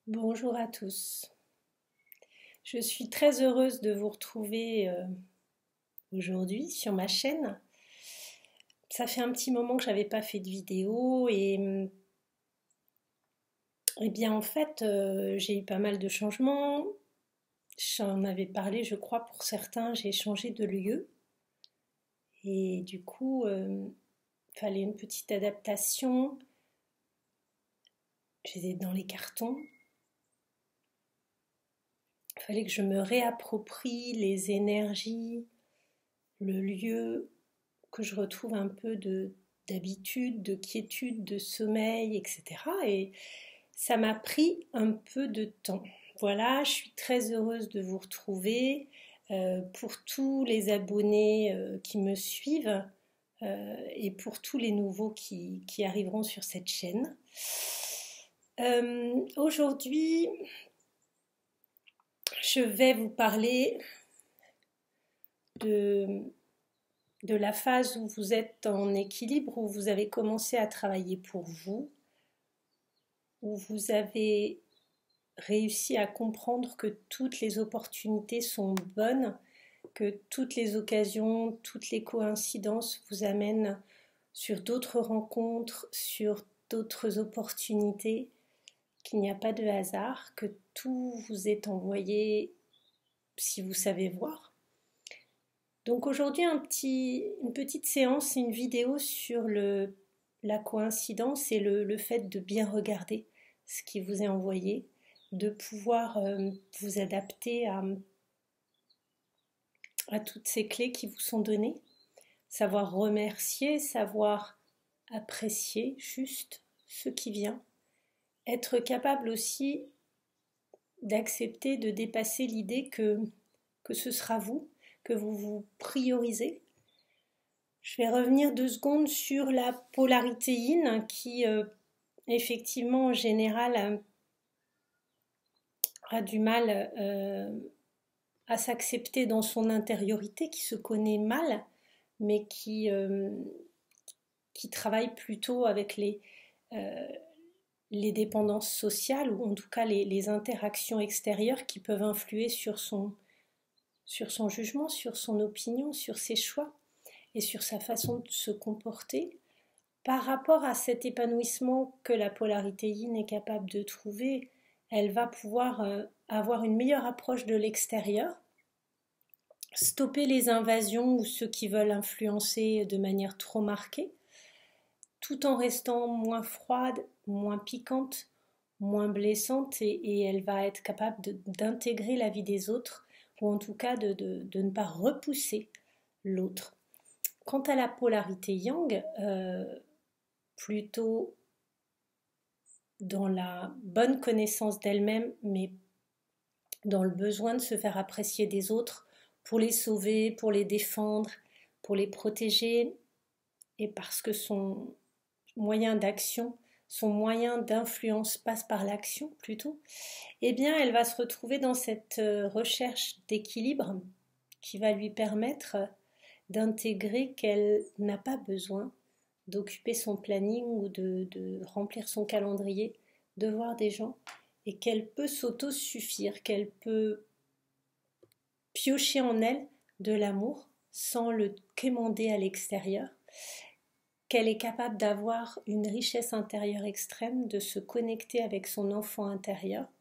Bonjour à tous. Je suis très heureuse de vous retrouver aujourd'hui sur ma chaîne. Ça fait un petit moment que j'avais pas fait de vidéo et bien en fait j'ai eu pas mal de changements. J'en avais parlé, je crois, pour certains, j'ai changé de lieu et du coup il fallait une petite adaptation. J'étais dans les cartons. Il fallait que je me réapproprie les énergies, le lieu, que je retrouve un peu d'habitude, de quiétude, de sommeil, etc. Et ça m'a pris un peu de temps. Voilà, je suis très heureuse de vous retrouver. Pour tous les abonnés qui me suivent et pour tous les nouveaux qui arriveront sur cette chaîne. Aujourd'hui, je vais vous parler de la phase où vous êtes en équilibre, où vous avez commencé à travailler pour vous, où vous avez réussi à comprendre que toutes les opportunités sont bonnes, que toutes les occasions, toutes les coïncidences vous amènent sur d'autres rencontres, sur d'autres opportunités, qu'il n'y a pas de hasard, que tout vous est envoyé si vous savez voir. Donc aujourd'hui, une petite séance, une vidéo sur la coïncidence et le fait de bien regarder ce qui vous est envoyé, de pouvoir vous adapter à toutes ces clés qui vous sont données, savoir remercier, savoir apprécier juste ce qui vient, être capable aussi d'accepter, de dépasser l'idée que ce sera vous, que vous vous priorisez. Je vais revenir 2 secondes sur la polarité yin qui, effectivement, en général, a du mal à s'accepter dans son intériorité, qui se connaît mal, mais qui travaille plutôt avec les dépendances sociales, ou en tout cas les interactions extérieures qui peuvent influer sur son jugement, sur son opinion, sur ses choix et sur sa façon de se comporter. Par rapport à cet épanouissement que la polarité yin est capable de trouver, elle va pouvoir avoir une meilleure approche de l'extérieur, stopper les invasions ou ceux qui veulent influencer de manière trop marquée, tout en restant moins froide, moins piquante, moins blessante, et elle va être capable d'intégrer la vie des autres, ou en tout cas de ne pas repousser l'autre. Quant à la polarité yang, plutôt dans la bonne connaissance d'elle-même, mais dans le besoin de se faire apprécier des autres pour les sauver, pour les défendre, pour les protéger, et parce que son moyen d'action, son moyen d'influence passe par l'action plutôt, eh bien elle va se retrouver dans cette recherche d'équilibre qui va lui permettre d'intégrer qu'elle n'a pas besoin d'occuper son planning ou de remplir son calendrier, de voir des gens, et qu'elle peut s'auto-suffire, qu'elle peut piocher en elle de l'amour sans le quémander à l'extérieur, qu'elle est capable d'avoir une richesse intérieure extrême, de se connecter avec son enfant intérieur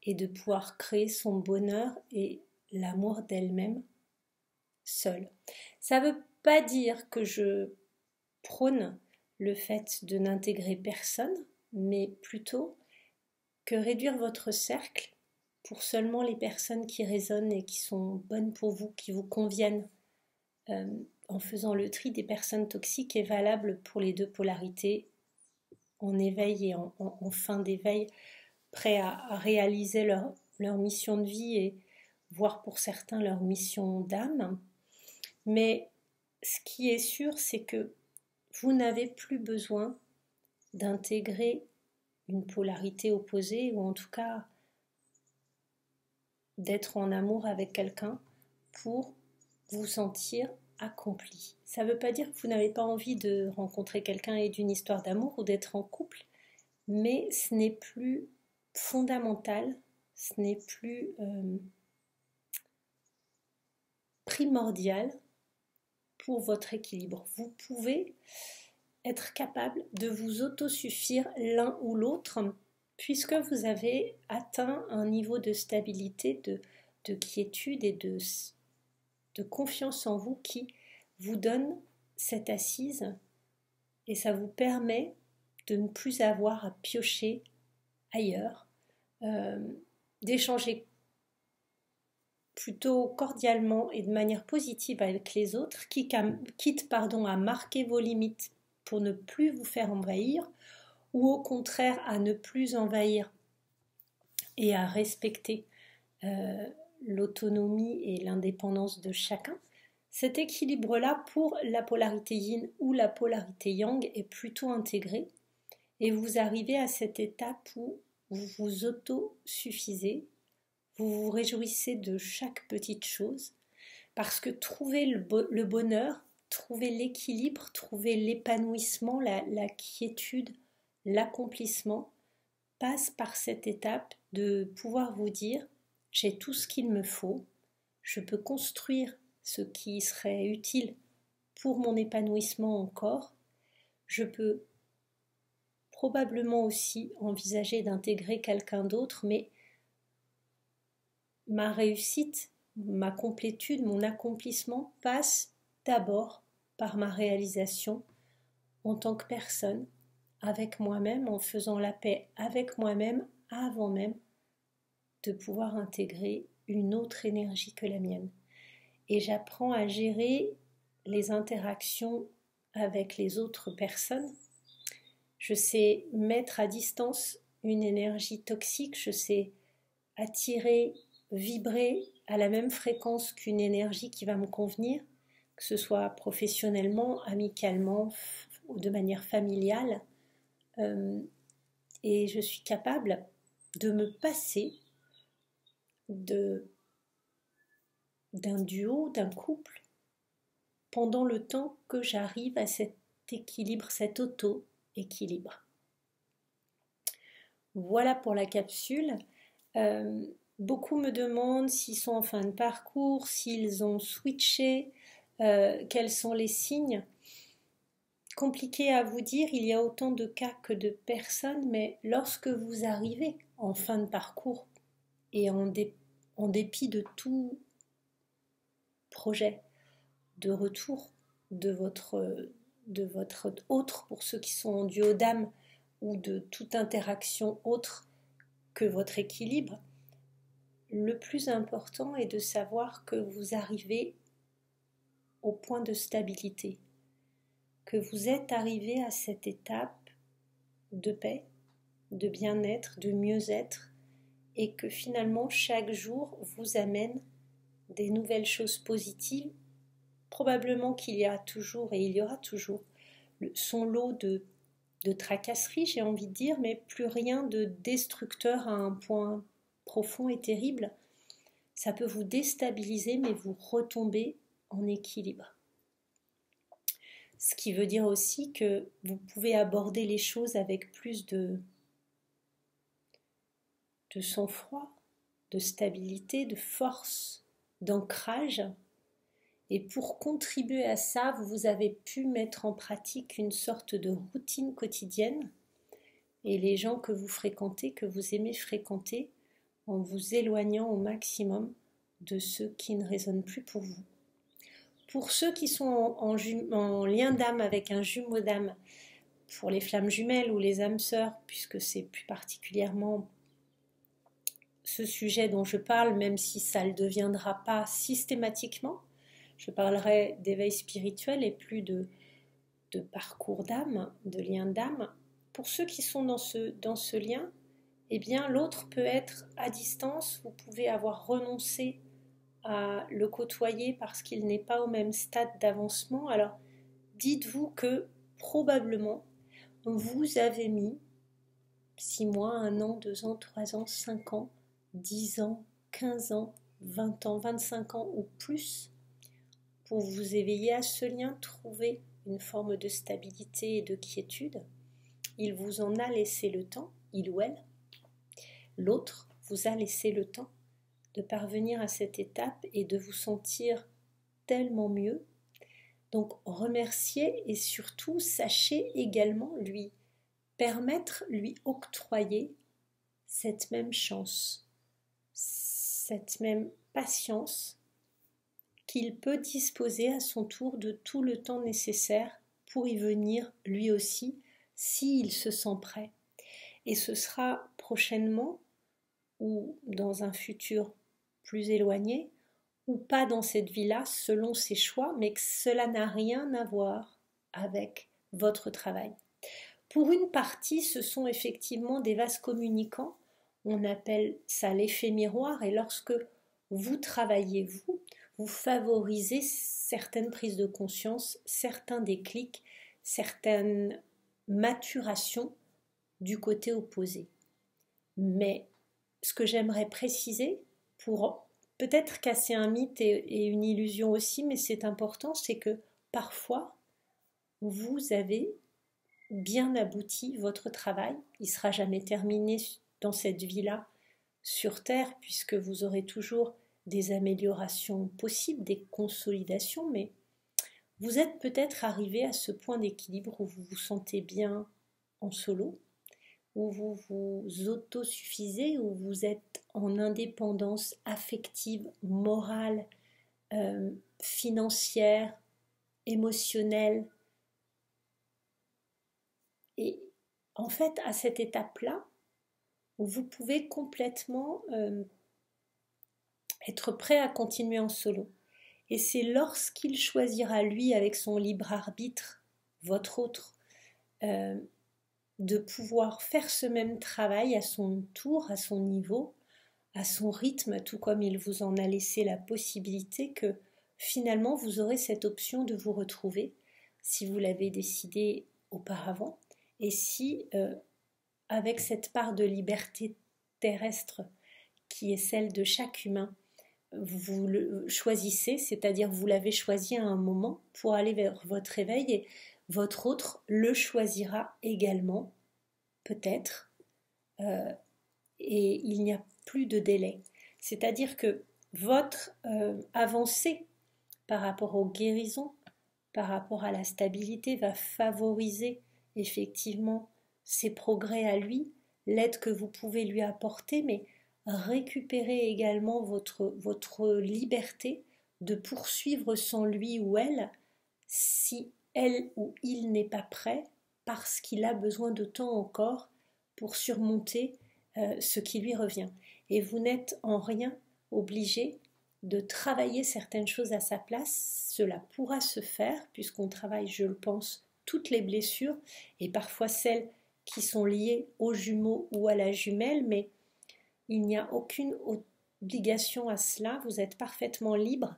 et de pouvoir créer son bonheur et l'amour d'elle-même seule. Ça ne veut pas dire que je prône le fait de n'intégrer personne, mais plutôt que réduire votre cercle pour seulement les personnes qui résonnent et qui sont bonnes pour vous, qui vous conviennent, en faisant le tri des personnes toxiques est valable pour les deux polarités, en éveil et en fin d'éveil, prêts à réaliser leur mission de vie et voire pour certains leur mission d'âme. Mais ce qui est sûr, c'est que vous n'avez plus besoin d'intégrer une polarité opposée, ou en tout cas d'être en amour avec quelqu'un pour vous sentir accompli. Ça ne veut pas dire que vous n'avez pas envie de rencontrer quelqu'un et d'une histoire d'amour ou d'être en couple, mais ce n'est plus fondamental, ce n'est plus primordial pour votre équilibre. Vous pouvez être capable de vous autosuffire l'un ou l'autre puisque vous avez atteint un niveau de stabilité, de quiétude et de confiance en vous qui vous donne cette assise et ça vous permet de ne plus avoir à piocher ailleurs, d'échanger plutôt cordialement et de manière positive avec les autres, quitte à marquer vos limites pour ne plus vous faire envahir, ou au contraire à ne plus envahir et à respecter l'autonomie et l'indépendance de chacun. Cet équilibre-là pour la polarité yin ou la polarité yang est plutôt intégré et vous arrivez à cette étape où vous vous autosuffisez, vous vous réjouissez de chaque petite chose parce que trouver le bonheur, trouver l'équilibre, trouver l'épanouissement, la quiétude, l'accomplissement passe par cette étape de pouvoir vous dire j'ai tout ce qu'il me faut, je peux construire ce qui serait utile pour mon épanouissement encore, je peux probablement aussi envisager d'intégrer quelqu'un d'autre, mais ma réussite, ma complétude, mon accomplissement passe d'abord par ma réalisation en tant que personne, avec moi-même, en faisant la paix avec moi-même avant même de pouvoir intégrer une autre énergie que la mienne. Et j'apprends à gérer les interactions avec les autres personnes. Je sais mettre à distance une énergie toxique, je sais attirer, vibrer à la même fréquence qu'une énergie qui va me convenir, que ce soit professionnellement, amicalement ou de manière familiale. Et je suis capable de me passer d'un duo, d'un couple, pendant le temps que j'arrive à cet équilibre, cet auto-équilibre. Voilà pour la capsule. Beaucoup me demandent s'ils sont en fin de parcours, s'ils ont switché, quels sont les signes. Compliqué à vous dire, il y a autant de cas que de personnes, mais lorsque vous arrivez en fin de parcours et en dépit de tout projet de retour de votre autre, pour ceux qui sont en duo d'âme, ou de toute interaction autre que votre équilibre, le plus important est de savoir que vous arrivez au point de stabilité, que vous êtes arrivé à cette étape de paix, de bien-être, de mieux-être, et que finalement chaque jour vous amène des nouvelles choses positives. Probablement qu'il y a toujours et il y aura toujours son lot de tracasseries, j'ai envie de dire, mais plus rien de destructeur à un point profond et terrible. Ça peut vous déstabiliser, mais vous retombez en équilibre. Ce qui veut dire aussi que vous pouvez aborder les choses avec plus de sang-froid, de stabilité, de force, d'ancrage. Et pour contribuer à ça, vous avez pu mettre en pratique une sorte de routine quotidienne. Et les gens que vous fréquentez, que vous aimez fréquenter, en vous éloignant au maximum de ceux qui ne résonnent plus pour vous. Pour ceux qui sont en lien d'âme avec un jumeau d'âme, pour les flammes jumelles ou les âmes sœurs, puisque c'est plus particulièrement ce sujet dont je parle, même si ça ne le deviendra pas systématiquement, je parlerai d'éveil spirituel et plus de parcours d'âme, de lien d'âme. Pour ceux qui sont dans ce lien, eh bien l'autre peut être à distance, vous pouvez avoir renoncé à le côtoyer parce qu'il n'est pas au même stade d'avancement. Alors dites-vous que probablement vous avez mis 6 mois, 1 an, 2 ans, 3 ans, 5 ans, 10 ans, 15 ans, 20 ans, 25 ans ou plus pour vous éveiller à ce lien, trouver une forme de stabilité et de quiétude. il vous en a laissé le temps, il ou elle, l'autre vous a laissé le temps de parvenir à cette étape et de vous sentir tellement mieux. Donc remerciez et surtout sachez également lui permettre, lui octroyer cette même chance, cette même patience qu'il peut disposer à son tour de tout le temps nécessaire pour y venir lui aussi s'il se sent prêt. Et ce sera prochainement ou dans un futur plus éloigné ou pas dans cette vie-là selon ses choix, mais que cela n'a rien à voir avec votre travail. Pour une partie, ce sont effectivement des vases communicants, on appelle ça l'effet miroir, et lorsque vous travaillez, vous favorisez certaines prises de conscience, certains déclics, certaines maturations du côté opposé. Mais ce que j'aimerais préciser, pour peut-être casser un mythe et une illusion aussi, mais c'est important, c'est que parfois, vous avez bien abouti votre travail. Il ne sera jamais terminé dans cette vie-là sur Terre, puisque vous aurez toujours des améliorations possibles, des consolidations, mais vous êtes peut-être arrivé à ce point d'équilibre où vous vous sentez bien en solo, où vous vous autosuffisez, où vous êtes en indépendance affective, morale, financière, émotionnelle. Et en fait, à cette étape-là, vous pouvez complètement être prêt à continuer en solo. Et c'est lorsqu'il choisira, lui, avec son libre arbitre, votre autre, de pouvoir faire ce même travail à son tour, à son niveau, à son rythme, tout comme il vous en a laissé la possibilité, que finalement vous aurez cette option de vous retrouver, si vous l'avez décidé auparavant, et si, avec cette part de liberté terrestre qui est celle de chaque humain, vous le choisissez, c'est-à-dire vous l'avez choisi à un moment pour aller vers votre réveil, et votre autre le choisira également, peut-être, et il n'y a plus de délai. C'est-à-dire que votre avancée par rapport aux guérisons, par rapport à la stabilité, va favoriser effectivement ses progrès à lui, l'aide que vous pouvez lui apporter, mais récupérer également votre liberté de poursuivre sans lui ou elle, si elle ou il n'est pas prêt, parce qu'il a besoin de temps encore pour surmonter ce qui lui revient. Et vous n'êtes en rien obligé de travailler certaines choses à sa place. Cela pourra se faire, puisqu'on travaille, je le pense, toutes les blessures, et parfois celles qui sont liées aux jumeaux ou à la jumelle, mais il n'y a aucune obligation à cela. Vous êtes parfaitement libre,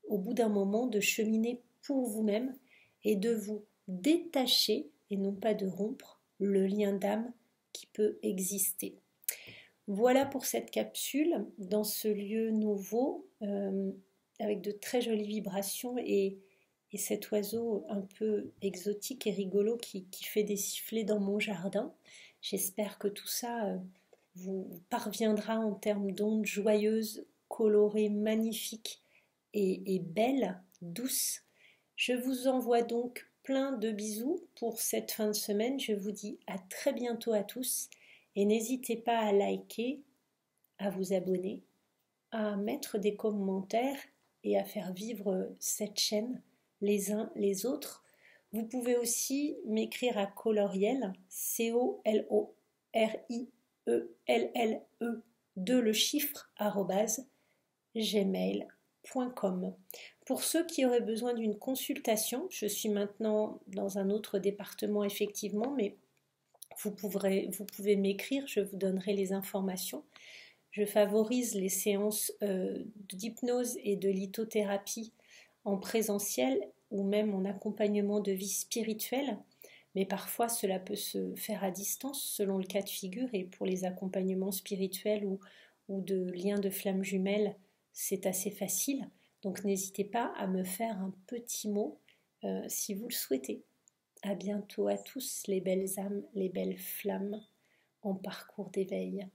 au bout d'un moment, de cheminer pour vous-même et de vous détacher, et non pas de rompre, le lien d'âme qui peut exister. Voilà pour cette capsule, dans ce lieu nouveau, avec de très jolies vibrations et cet oiseau un peu exotique et rigolo qui fait des sifflets dans mon jardin. J'espère que tout ça vous parviendra en termes d'ondes joyeuses, colorées, magnifiques et belles, douces. Je vous envoie donc plein de bisous pour cette fin de semaine. Je vous dis à très bientôt à tous. Et n'hésitez pas à liker, à vous abonner, à mettre des commentaires et à faire vivre cette chaîne les uns les autres. Vous pouvez aussi m'écrire à Coloriel, COLORIELLE, le chiffre, @gmail.com. Pour ceux qui auraient besoin d'une consultation, je suis maintenant dans un autre département effectivement, mais vous pouvez m'écrire, je vous donnerai les informations. Je favorise les séances d'hypnose et de lithothérapie en présentiel ou même en accompagnement de vie spirituelle, mais parfois cela peut se faire à distance selon le cas de figure, et pour les accompagnements spirituels ou de liens de flammes jumelles, c'est assez facile. Donc n'hésitez pas à me faire un petit mot si vous le souhaitez. À bientôt à tous les belles âmes, les belles flammes en parcours d'éveil.